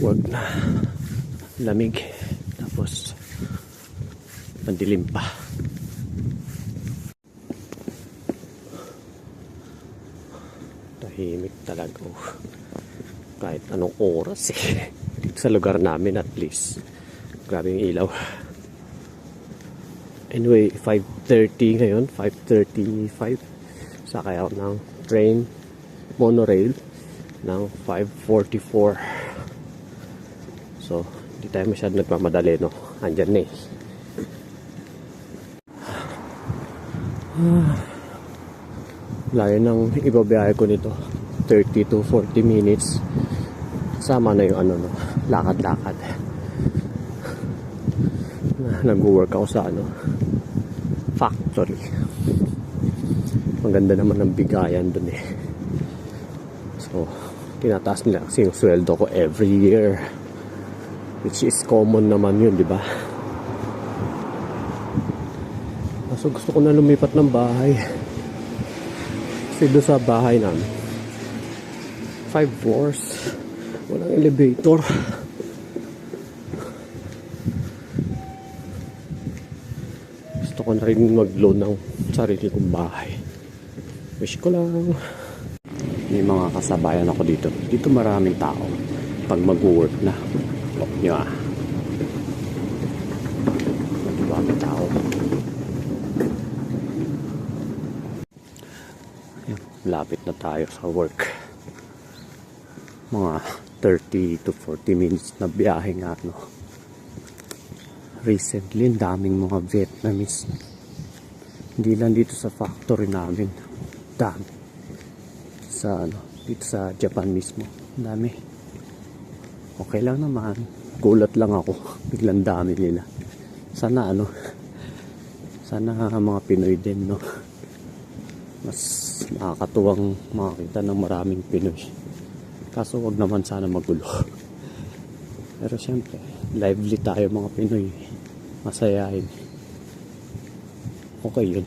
work na. Lamig. Tapos madilim pa. Tahimik talaga. Kahit anong oras eh. Dito sa lugar namin at least. Grabe yung ilaw. Anyway, 5:30 ngayon. 5:35. Sakay ako ng train, monorail ng 5:44. So, hindi tayo masyado nagmamadali, no? Andyan na eh. Layo ng ibabiyahe ko nito. 30 to 40 minutes. Sama na yung ano, no? Lakad-lakad. Nag-work ako sa ano, factory. Maganda naman ang bigayan dun eh. So, tinataas nila kasi yung sweldo ko every year. Which is common naman yun, di ba? So, gusto ko na lumipat ng bahay. Kasi doon sa bahay namin, 5 floors. Walang elevator. Gusto ko na rin mag-loan ng sarili kong bahay. Wish ko lang. May mga kasabayan ako dito. Dito maraming tao pag mag-work na. Nyo ah. Maraming tao. Lapit na tayo sa work. Mga 30 to 40 minutes na biyahe nga, no? Recently, ang daming mga Vietnamese. Hindi lang dito sa factory namin. Dami. Sa ano, dito sa Japan mismo. Ang dami. Okay lang naman. Gulat lang ako. Biglang dami nila. Sana ano, sana mga Pinoy din, no? Mas nakakatuwang makakita ng maraming Pinoy. Kaso wag naman sana magulo. Pero syempre, lively tayo mga Pinoy. Masayahin. Okay yun.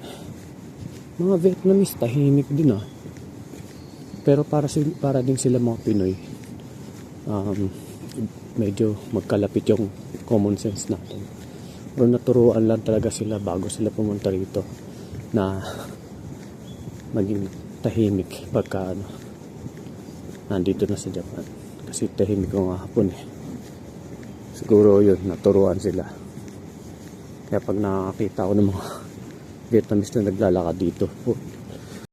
Mga Vietnamese, tahimik din ah. Pero para din sila mga Pinoy, medyo magkalapit yung common sense natin. Pero naturuan lang talaga sila bago sila pumunta rito na maging tahimik pagka ano, nandito na sa Japan. Kasi tahimik ko nga hapon eh. Siguro yun, naturuan sila. Kaya pag nakakita ko ng mga Vietnamese na naglalakad dito,